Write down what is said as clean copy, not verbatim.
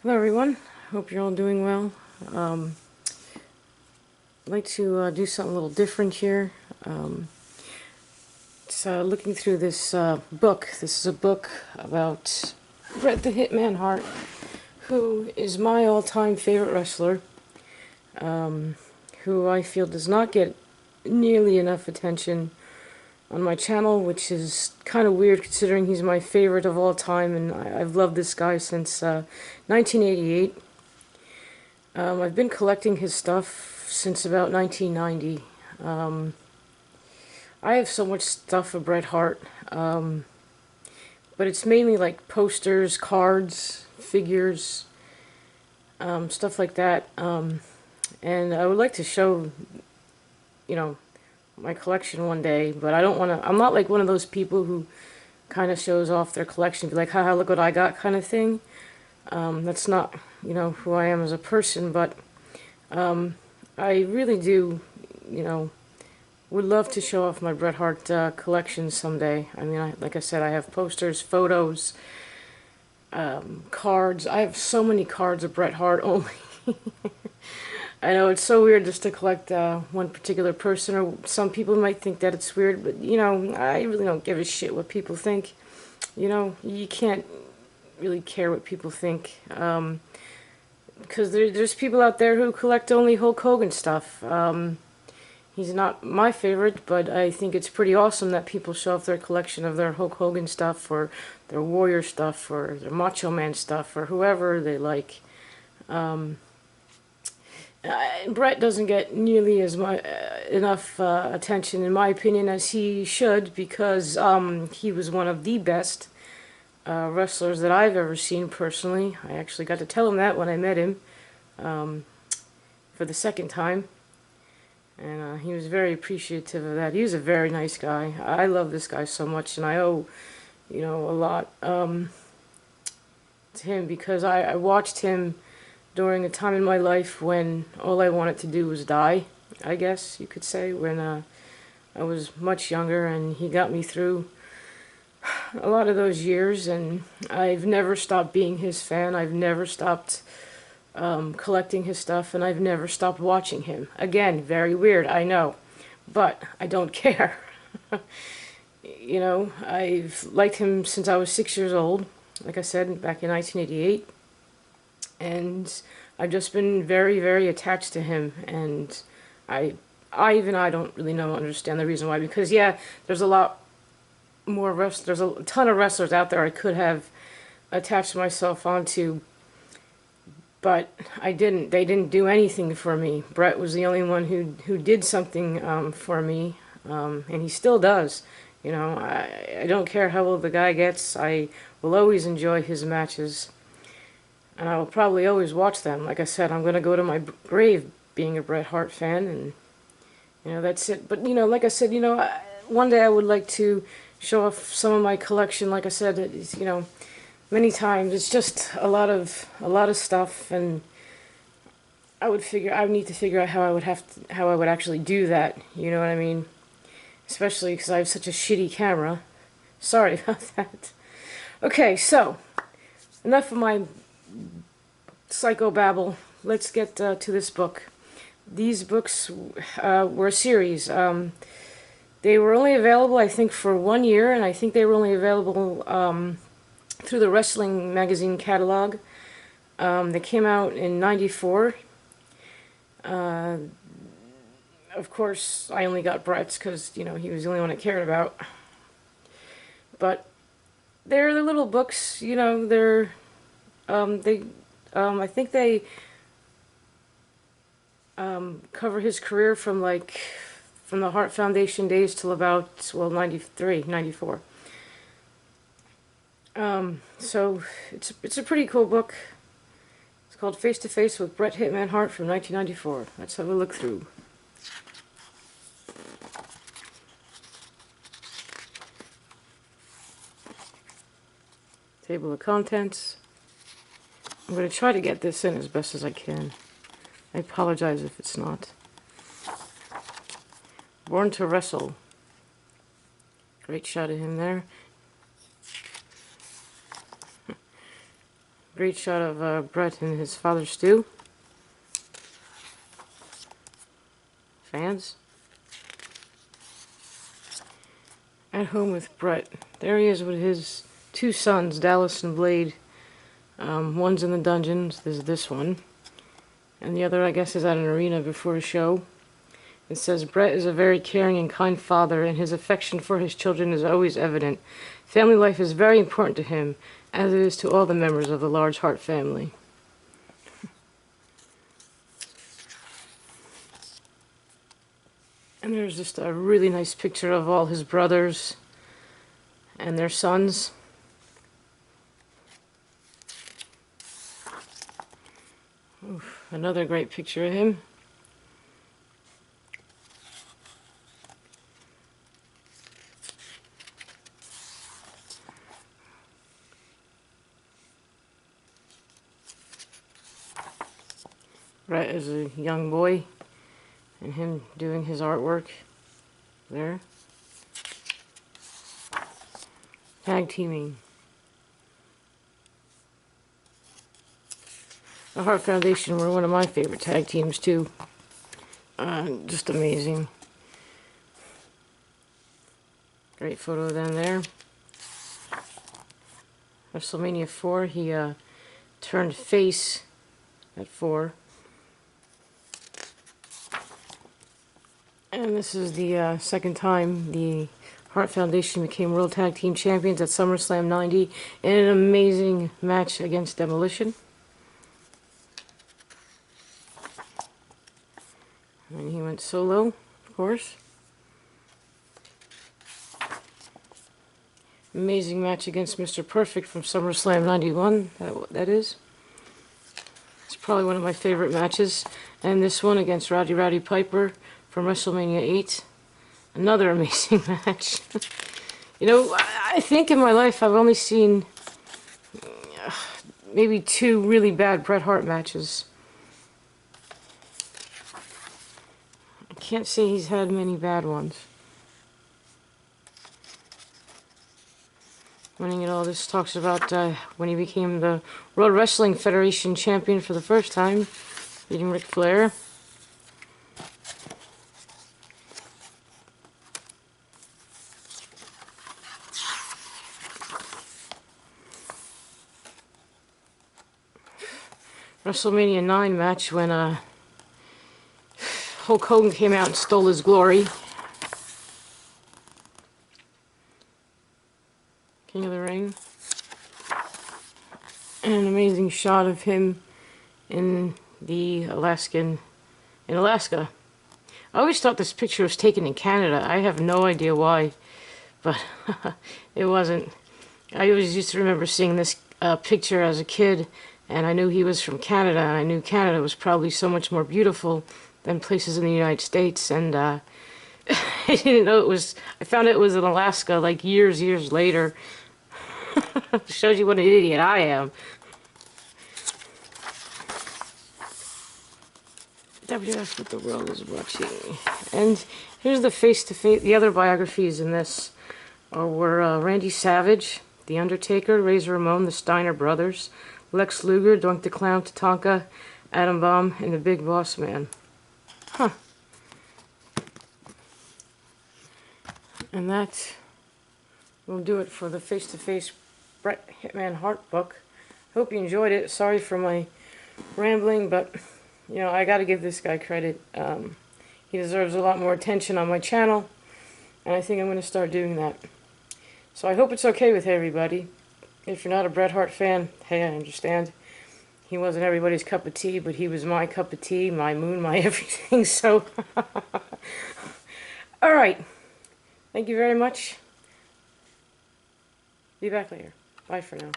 Hello everyone, hope you're all doing well. Um, I'd like to do something a little different here. Looking through this book. This is a book about Bret the Hitman Hart, who is my all-time favorite wrestler, who I feel does not get nearly enough attention on my channel, which is kind of weird considering he's my favorite of all time, and I've loved this guy since 1988. I've been collecting his stuff since about 1990. I have so much stuff of Bret Hart, but it's mainly like posters, cards, figures, stuff like that. And I would like to show, you know, my collection one day, but I don't want to. I'm not like one of those people who kind of shows off their collection, be like, haha, look what I got, kind of thing. That's not, who I am as a person, but I really do, would love to show off my Bret Hart collection someday. I mean, like I said, I have posters, photos, cards. I have so many cards of Bret Hart only. I know it's so weird just to collect one particular person, or some people might think that it's weird, but I really don't give a shit what people think. You can't really care what people think, because there's people out there who collect only Hulk Hogan stuff. He's not my favorite, but I think it's pretty awesome that people show off their collection of their Hulk Hogan stuff, or their Warrior stuff, or their Macho Man stuff, or whoever they like. Bret doesn't get nearly as much enough attention, in my opinion, as he should, because he was one of the best wrestlers that I've ever seen personally. I actually got to tell him that when I met him for the second time, and he was very appreciative of that. He was a very nice guy. I love this guy so much, and I owe, a lot to him, because I watched him during a time in my life when all I wanted to do was die, I guess you could say, when I was much younger, and he got me through a lot of those years, and I've never stopped being his fan. I've never stopped collecting his stuff, and I've never stopped watching him. Again, very weird, I know, but I don't care. I've liked him since I was 6 years old, like I said, back in 1988. And I've just been very, very attached to him, and I don't really understand the reason why, because yeah, there's a lot more there's a ton of wrestlers out there I could have attached myself onto, but I didn't. They didn't do anything for me. Bret was the only one who did something for me, and he still does. I don't care how old the guy gets. I will always enjoy his matches, and I will probably always watch them. Like I said, I'm going to go to my grave being a Bret Hart fan, and that's it. But like I said, one day I would like to show off some of my collection. Like I said, it's, many times it's just a lot of stuff, and I would need to figure out how I would actually do that. You know what I mean? Especially because I have such a shitty camera. Sorry about that. Okay, so enough of my psychobabble. Let's get to this book. These books were a series. They were only available, I think, for 1 year, and I think they were only available through the wrestling magazine catalog. They came out in '94. Of course, I only got Bret's because, he was the only one I cared about. But they're the little books, they're, I think they cover his career from the Hart Foundation days till about, well, 93, 94. So it's a pretty cool book. It's called Face to Face with Bret Hitman Hart from 1994. Let's have a look through. Table of contents. I'm going to try to get this in as best as I can. I apologize if it's not. Born to Wrestle. Great shot of him there. Great shot of Bret and his father Stu. Fans. At home with Bret. There he is with his two sons, Dallas and Blade. One's in the dungeons, there's this one. And the other, I guess, is at an arena before a show. It says, Bret is a very caring and kind father, and his affection for his children is always evident. Family life is very important to him, as it is to all the members of the large Hart family. And there's just a really nice picture of all his brothers and their sons. Oof, another great picture of him. Bret is a young boy, and him doing his artwork there. Tag teaming. The Hart Foundation were one of my favorite tag teams too. Just amazing. Great photo of them there. WrestleMania 4, he turned face at 4. And this is the second time the Hart Foundation became World Tag Team Champions at SummerSlam 90 in an amazing match against Demolition. And he went solo, of course. Amazing match against Mr. Perfect from SummerSlam 91, that is. It's probably one of my favorite matches. And this one against Roddy Piper from WrestleMania 8. Another amazing match. You know, I think in my life I've only seen maybe 2 really bad Bret Hart matches. I can't say he's had many bad ones. Winning it all, this talks about when he became the World Wrestling Federation champion for the first time, beating Ric Flair. WrestleMania 9 match when Hulk Hogan came out and stole his glory. King of the Ring. And an amazing shot of him in Alaska. I always thought this picture was taken in Canada. I have no idea why, but it wasn't. I always used to remember seeing this picture as a kid, and I knew he was from Canada, and I knew Canada was probably so much more beautiful than places in the United States, and I didn't know it was, I found it was in Alaska like years later. Shows you what an idiot I am. WF What the World is Watching. And here's the face-to-face, the other biographies in this were Randy Savage, The Undertaker, Razor Ramon, the Steiner Brothers, Lex Luger, Doink the Clown, Tatanka, Adam Bomb, and the Big Boss Man. Huh. And that will do it for the face-to-face Bret Hitman Hart book. Hope you enjoyed it. Sorry for my rambling, but you know, I gotta give this guy credit. He deserves a lot more attention on my channel, and I think I'm gonna start doing that. So I hope it's okay with everybody. If you're not a Bret Hart fan, hey, I understand. He wasn't everybody's cup of tea, but he was my cup of tea, my moon, my everything, so... Alright. Thank you very much. Be back later. Bye for now.